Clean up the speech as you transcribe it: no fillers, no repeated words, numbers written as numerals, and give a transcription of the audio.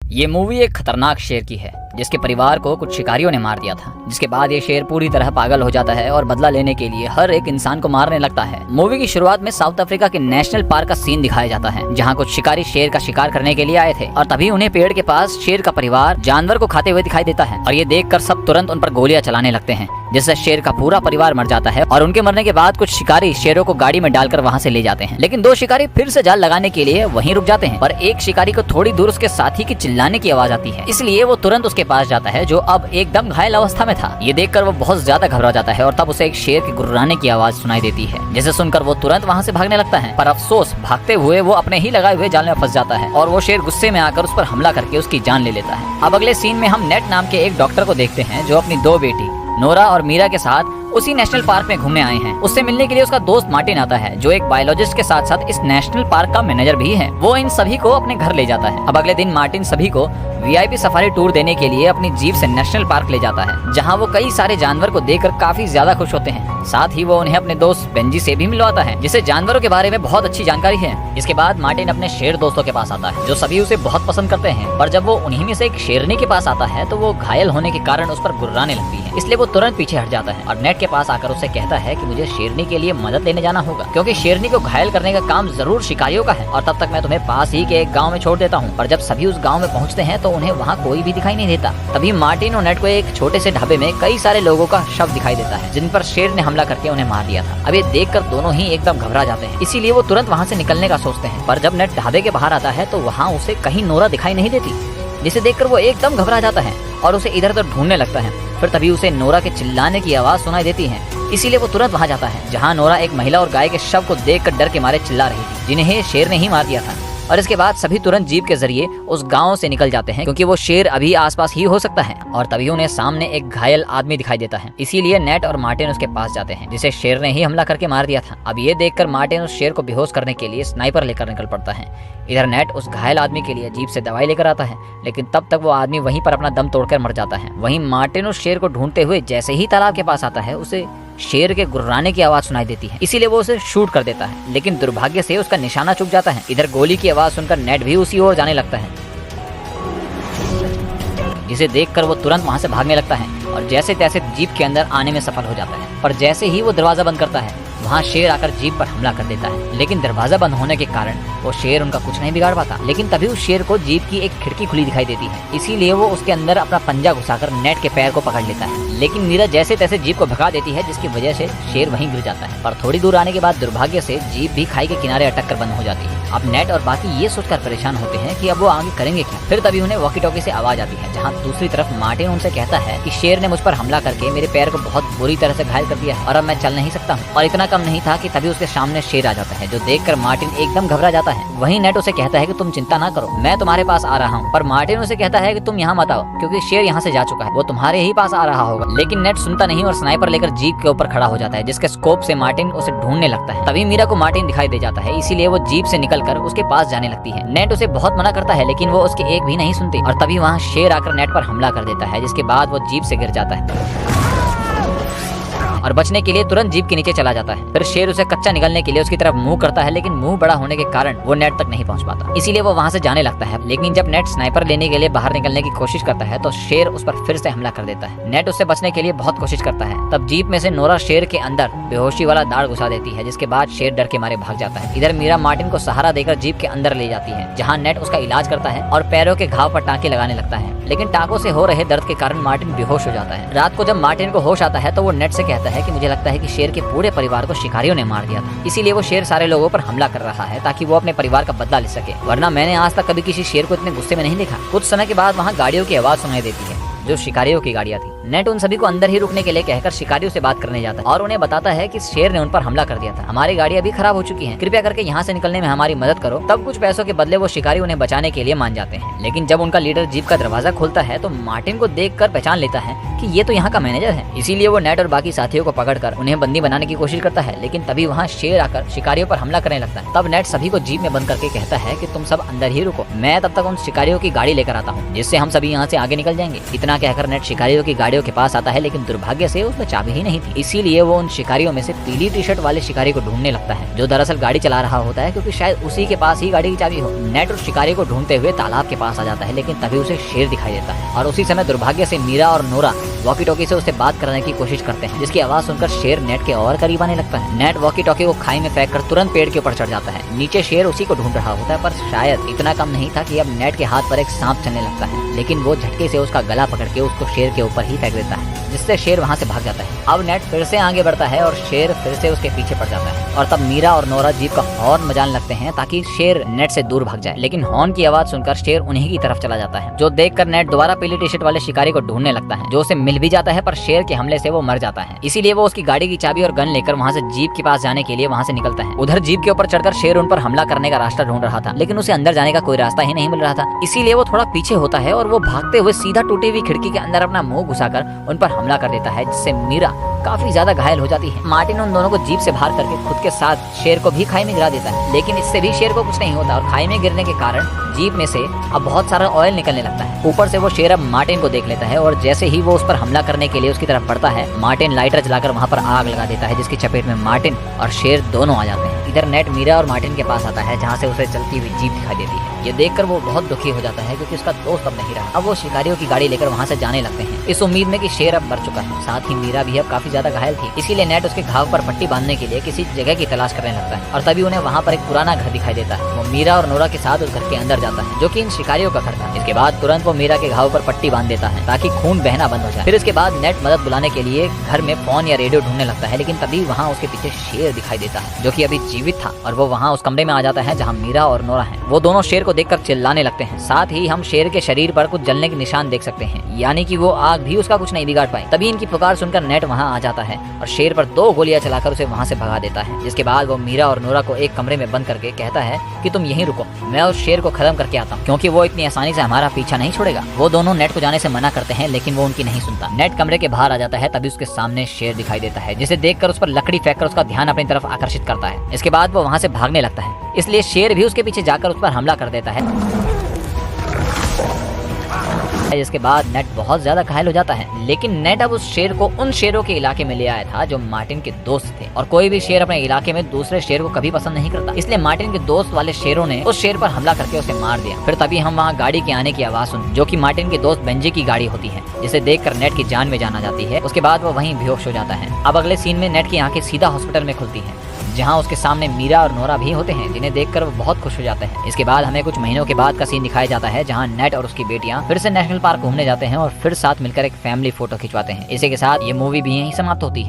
ये मूवी एक खतरनाक शेर की है जिसके परिवार को कुछ शिकारियों ने मार दिया था, जिसके बाद ये शेर पूरी तरह पागल हो जाता है और बदला लेने के लिए हर एक इंसान को मारने लगता है। मूवी की शुरुआत में साउथ अफ्रीका के नेशनल पार्क का सीन दिखाया जाता है जहाँ कुछ शिकारी शेर का शिकार करने के लिए आए थे और तभी उन्हें पेड़ के पास शेर का परिवार जानवर को खाते हुए दिखाई देता है और ये देखकर सब तुरंत उन पर गोलियां चलाने लगते हैं, जिससे शेर का पूरा परिवार मर जाता है। और उनके मरने के बाद कुछ शिकारी शेरों को गाड़ी में डालकर वहाँ से ले जाते हैं, लेकिन दो शिकारी फिर से जाल लगाने के लिए वहीं रुक जाते हैं। पर एक शिकारी को थोड़ी दूर उसके साथी की चिल्लाने की आवाज आती है, इसलिए वो तुरंत उसके पास जाता है जो अब एकदम घायल अवस्था में था। ये देखकर वो बहुत ज्यादा घबरा जाता है और तब उसे एक शेर के गुर्राने की आवाज सुनाई देती है, जिसे सुनकर वो तुरंत वहाँ से भागने लगता है। पर अफसोस भागते हुए वो अपने ही लगाए हुए जाल में फंस जाता है और वो शेर गुस्से में आकर उस पर हमला करके उसकी जान ले लेता है। अब अगले सीन में हम नेट नाम के एक डॉक्टर को देखते हैं जो अपनी दो बेटी नोरा और मीरा के साथ उसी नेशनल पार्क में घूमने आए हैं। उससे मिलने के लिए उसका दोस्त मार्टिन आता है जो एक बायोलॉजिस्ट के साथ साथ इस नेशनल पार्क का मैनेजर भी है। वो इन सभी को अपने घर ले जाता है। अब अगले दिन मार्टिन सभी को वीआईपी सफारी टूर देने के लिए अपनी जीप से नेशनल पार्क ले जाता है, जहां वो कई सारे जानवर को देखकर काफी ज्यादा खुश होते हैं। साथ ही वो उन्हें अपने दोस्त बेंजी से भी मिलवाता है जिसे जानवरों के बारे में बहुत अच्छी जानकारी है। इसके बाद मार्टिन अपने शेर दोस्तों के पास आता है जो सभी उसे बहुत पसंद करते हैं, पर जब वो उन्हीं में से एक शेरनी के पास आता है तो वो घायल होने के कारण उस पर गुर्राने लगती है, इसलिए वो तुरंत पीछे हट जाता है और नेट के पास आकर उससे कहता है कि मुझे शेरनी के लिए मदद लेने जाना होगा क्योंकि शेरनी को घायल करने का काम जरूर शिकारियों का है और तब तक मैं तुम्हें पास ही के एक गांव में छोड़ देता हूं। पर जब सभी उस गांव में पहुंचते हैं तो उन्हें वहां कोई भी दिखाई नहीं देता। तभी मार्टिन और नेट को एक छोटे से ढाबे में कई सारे लोगों का शव दिखाई देता है जिन पर शेर ने हमला करके उन्हें मार दिया था। अब ये देखकर दोनों ही एकदम घबरा जाते हैं, इसीलिए वो तुरंत वहाँ से निकलने का सोचते हैं। पर जब नेट ढाबे के बाहर आता है तो वहाँ उसे कहीं नोरा दिखाई नहीं देती, जिसे देखकर वो एकदम घबरा जाता है और उसे इधर उधर ढूंढने लगता है। फिर तभी उसे नोरा के चिल्लाने की आवाज सुनाई देती है, इसीलिए वो तुरंत वहां जाता है जहां नोरा एक महिला और गाय के शव को देखकर डर के मारे चिल्ला रही थी, जिन्हें शेर ने ही मार दिया था। और इसके बाद सभी तुरंत जीप के जरिए उस गांव से निकल जाते हैं क्योंकि वो शेर अभी आसपास ही हो सकता है। और तभी उन्हें सामने एक घायल आदमी दिखाई देता है, इसीलिए नेट और मार्टिन उसके पास जाते हैं जिसे शेर ने ही हमला करके मार दिया था। अब ये देखकर मार्टिन उस शेर को बेहोश करने के लिए स्नाइपर लेकर निकल पड़ता है। इधर नेट उस घायल आदमी के लिए जीप से दवाई लेकर आता है, लेकिन तब तक वो आदमी वहीं पर अपना दम तोड़कर मर जाता है। वहीं मार्टिन उस शेर को ढूंढते हुए जैसे ही तालाब के पास आता है उसे शेर के गुर्राने की आवाज सुनाई देती है, इसीलिए वो उसे शूट कर देता है, लेकिन दुर्भाग्य से उसका निशाना चूक जाता है। इधर गोली की आवाज सुनकर नेट भी उसी ओर जाने लगता है, जिसे देखकर वो तुरंत वहां से भागने लगता है और जैसे तैसे जीप के अंदर आने में सफल हो जाता है। पर जैसे ही वो दरवाजा बंद करता है वहाँ शेर आकर जीप पर हमला कर देता है, लेकिन दरवाजा बंद होने के कारण वो शेर उनका कुछ नहीं बिगाड़ पाता। लेकिन तभी उस शेर को जीप की एक खिड़की खुली दिखाई देती है, इसीलिए वो उसके अंदर अपना पंजा घुसाकर नेट के पैर को पकड़ लेता है, लेकिन मीरा जैसे तैसे जीप को भगा देती है जिसकी वजह से शेर वहीं गिर जाता है। पर थोड़ी दूर आने के बाद दुर्भाग्य से जीप भी खाई के किनारे अटक कर बंद हो जाती है। अब नेट और बाकी ये सोचकर परेशान होते हैं कि अब वो आगे करेंगे क्या। फिर तभी उन्हें वॉकी टॉकी से आवाज आती है जहाँ दूसरी तरफ मार्टिन उनसे कहता है कि शेर ने मुझ पर हमला करके मेरे पैर को बहुत बुरी तरह से घायल कर दिया है और अब मैं चल नहीं सकता हूँ। और इतना कम नहीं था कि तभी उसके सामने शेर आ जाता है जो देखकर मार्टिन एकदम घबरा जाता है। वहीं नेट उसे कहता है कि तुम चिंता ना करो, मैं तुम्हारे पास आ रहा हूँ। पर मार्टिन उसे कहता है कि तुम यहाँ मत आओ क्योंकि शेर यहाँ से जा चुका है, वो तुम्हारे ही पास आ रहा होगा। लेकिन नेट सुनता नहीं और स्नाइपर लेकर जीप के ऊपर खड़ा हो जाता है, जिसके स्कोप से मार्टिन उसे ढूंढने लगता है। तभी मीरा को मार्टिन दिखाई दे जाता है, इसीलिए वो जीप से निकलकर उसके पास जाने लगती है। नेट उसे बहुत मना करता है लेकिन वो उसकी एक भी नहीं सुनती और तभी वहाँ शेर आकर नेट पर हमला कर देता है, जिसके बाद वो जीप से गिर जाता है और बचने के लिए तुरंत जीप के नीचे चला जाता है। फिर शेर उसे कच्चा निकलने के लिए उसकी तरफ मुंह करता है, लेकिन मुंह बड़ा होने के कारण वो नेट तक नहीं पहुंच पाता, इसीलिए वो वहां से जाने लगता है। लेकिन जब नेट स्नाइपर लेने के लिए बाहर निकलने की कोशिश करता है तो शेर उस पर फिर से हमला कर देता है। नेट उससे बचने के लिए बहुत कोशिश करता है, तब जीप में से नोरा शेर के अंदर बेहोशी वाला दाढ़ घुसा देती है, जिसके बाद शेर डर के मारे भाग जाता है। इधर मीरा मार्टिन को सहारा देकर जीप के अंदर ले जाती है जहाँ नेट उसका इलाज करता है और पैरों के घाव पर टाँके लगाने लगता है, लेकिन टाँकों से हो रहे दर्द के कारण मार्टिन बेहोश हो जाता है। रात को जब मार्टिन को होश आता है तो वो नेट से कहता है कि मुझे लगता है कि शेर के पूरे परिवार को शिकारियों ने मार दिया था, इसीलिए वो शेर सारे लोगों पर हमला कर रहा है ताकि वो अपने परिवार का बदला ले सके, वरना मैंने आज तक कभी किसी शेर को इतने गुस्से में नहीं देखा। कुछ समय के बाद वहाँ गाड़ियों की आवाज सुनाई देती है जो शिकारियों की गाड़ियां थी। नेट उन सभी को अंदर ही रुकने के लिए कहकर शिकारियों से बात करने जाता है और उन्हें बताता है कि शेर ने उन पर हमला कर दिया था, हमारी गाड़ी अभी खराब हो चुकी है, कृपया करके यहाँ से निकलने में हमारी मदद करो। तब कुछ पैसों के बदले वो शिकारी उन्हें बचाने के लिए मान जाते हैं, लेकिन जब उनका लीडर जीप का दरवाजा खोलता है तो मार्टिन को देखकर पहचान लेता है कि ये तो यहाँ का मैनेजर है। इसीलिए वो नेट और बाकी साथियों को पकड़कर उन्हें बंदी बनाने की कोशिश करता है, लेकिन तभी वहाँ शेर आकर शिकारियों पर हमला करने लगता है। तब नेट सभी को जीप में बंद करके कहता है कि तुम सब अंदर ही रुको, मैं तब तक उन शिकारियों की गाड़ी लेकर आता हूँ, जिससे हम सभी यहाँ से आगे निकल जाएंगे। इतना कहकर नेट शिकारियों की गाड़ियों के पास आता है, लेकिन दुर्भाग्य से उसमें चाबी ही नहीं थी। इसीलिए वो उन शिकारियों में से पीली टी शर्ट वाले शिकारी को ढूंढने लगता है, जो दरअसल गाड़ी चला रहा होता है, क्योंकि शायद उसी के पास ही गाड़ी की चाबी हो। नेट उस शिकारी को ढूंढते हुए तालाब के पास आ जाता है, लेकिन तभी उसे शेर दिखाई देता है और उसी समय दुर्भाग्य से मीरा और नोरा वॉकी टॉकी से उससे बात करने की कोशिश करते हैं, जिसकी आवाज सुनकर शेर नेट के और करीब आने लगता है। नेट वॉकी टॉकी को खाई में फेंक कर तुरंत पेड़ के ऊपर चढ़ जाता है। नीचे शेर उसी को ढूंढ रहा होता है, पर शायद इतना कम नहीं था कि अब नेट के हाथ पर एक सांप चलने लगता है, लेकिन वो झटके से उसका गला पकड़ के उसको शेर के ऊपर ही फेंक देता है, जिससे शेर वहाँ से भाग जाता है। अब नेट फिर से आगे बढ़ता है और शेर फिर से उसके पीछे पड़ जाता है, और तब मीरा और नोरा जीप का हॉर्न बजाने लगते हैं ताकि शेर नेट से दूर भाग जाए, लेकिन हॉर्न की आवाज सुनकर शेर उन्हीं की तरफ चला जाता है, जो देखकर नेट दोबारा पीली टी शर्ट वाले शिकारी को ढूंढने लगता है, जो उसे मिल भी जाता है, पर शेर के हमले से वो मर जाता है। इसीलिए वो उसकी गाड़ी की चाबी और गन लेकर वहाँ से जीप के पास जाने के लिए वहाँ से निकलता है। उधर जीप के ऊपर चढ़कर शेर उन पर हमला करने का रास्ता ढूंढ रहा था, लेकिन उसे अंदर जाने का कोई रास्ता ही नहीं मिल रहा था। इसीलिए वो थोड़ा पीछे होता है और वो भागते हुए सीधा टूटी हुई खिड़की के अंदर अपना मुंह घुसाकर उन पर हमला कर देता है, जिससे मीरा काफी ज्यादा घायल हो जाती है। मार्टिन उन दोनों को जीप से बाहर करके खुद के साथ शेर को भी खाई में गिरा देता है, लेकिन इससे भी शेर को कुछ नहीं होता और खाई में गिरने के कारण जीप में से अब बहुत सारा ऑयल निकलने लगता है। ऊपर से वो शेर अब मार्टिन को देख लेता है और जैसे ही वो उस पर हमला करने के लिए उसकी तरफ बढ़ता है, मार्टिन लाइटर जलाकर वहाँ पर आग लगा देता है, जिसकी चपेट में मार्टिन और शेर दोनों आ जाते हैं। इधर नेट मीरा और मार्टिन के पास आता है, जहाँ से उसे चलती हुई जीप दिखाई देती है। ये देखकर वो बहुत दुखी हो जाता है, क्योंकि उसका दोस्त अब नहीं रहा। अब वो शिकारियों की गाड़ी लेकर वहाँ से जाने लगते हैं, इस उम्मीद में कि शेर अब मर चुका है। साथ ही मीरा भी अब काफी ज्यादा घायल थी, इसीलिए नेट उसके घाव पर पट्टी बांधने के लिए किसी जगह की तलाश करने लगता है, और तभी उन्हें वहाँ पर एक पुराना घर दिखाई देता है। वो मीरा और नोरा के साथ उस घर के अंदर जाता है, जो कि इन शिकारियों का घर था। इसके बाद तुरंत वो मीरा के घाव पर पट्टी बांध देता है ताकि खून बहना बंद हो जाए। फिर इसके बाद नेट मदद बुलाने के लिए घर में फोन या रेडियो ढूंढने लगता है, लेकिन तभी वहाँ उसके पीछे शेर दिखाई देता है, जो कि अभी जीवित था, और वो वहाँ उस कमरे में आ जाता है जहाँ मीरा और नोरा हैं। वो दोनों शेर को देखकर चिल्लाने लगते हैं। साथ ही हम शेर के शरीर पर कुछ जलने के निशान देख सकते हैं, यानी कि वो आग भी उसका कुछ नहीं बिगाड़ पाई। तभी इनकी पुकार सुनकर नेट वहाँ आ जाता है और शेर पर 2 गोलियां चलाकर उसे वहाँ से भगा देता है। जिसके बाद वो मीरा और नोरा को एक कमरे में बंद करके कहता है कि तुम यहीं रुको, मैं उस शेर को खत्म करके आता हूँ, क्योंकि वो इतनी आसानी से हमारा पीछा नहीं छोड़ेगा। वो दोनों नेट को जाने से मना करते हैं, लेकिन वो उनकी नहीं सुनता। नेट कमरे के बाहर आ जाता है, तभी उसके सामने शेर दिखाई देता है, जिसे देखकर उस पर लकड़ी फेंककर उसका ध्यान अपनी तरफ आकर्षित करता है। इसके बाद वो वहाँ से भागने लगता है, इसलिए शेर भी उसके पीछे जाकर उस पर हमला कर देता है, जिसके बाद नेट बहुत ज्यादा घायल हो जाता है। लेकिन नेट अब उस शेर को उन शेरों के इलाके में ले आया था जो मार्टिन के दोस्त थे, और कोई भी शेर अपने इलाके में दूसरे शेर को कभी पसंद नहीं करता, इसलिए मार्टिन के दोस्त वाले शेरों ने उस शेर पर हमला करके उसे मार दिया। फिर तभी हम वहाँ गाड़ी के आने की आवाज सुन, जो कि मार्टिन के दोस्त बेंजी की गाड़ी होती है, जिसे देखकर नेट की जान में जान आ जाती है। उसके बाद वो वहीं बेहोश हो जाता है। अब अगले सीन में नेट की आंखें सीधा हॉस्पिटल में खुलती है, जहां उसके सामने मीरा और नोरा भी होते हैं, जिन्हें देखकर वो बहुत खुश हो जाते हैं। इसके बाद हमें कुछ महीनों के बाद का सीन दिखाया जाता है, जहां नेट और उसकी बेटियां फिर से नेशनल पार्क घूमने जाते हैं और फिर साथ मिलकर एक फैमिली फोटो खिंचवाते हैं। इसी के साथ ये मूवी भी यहीं समाप्त होती है।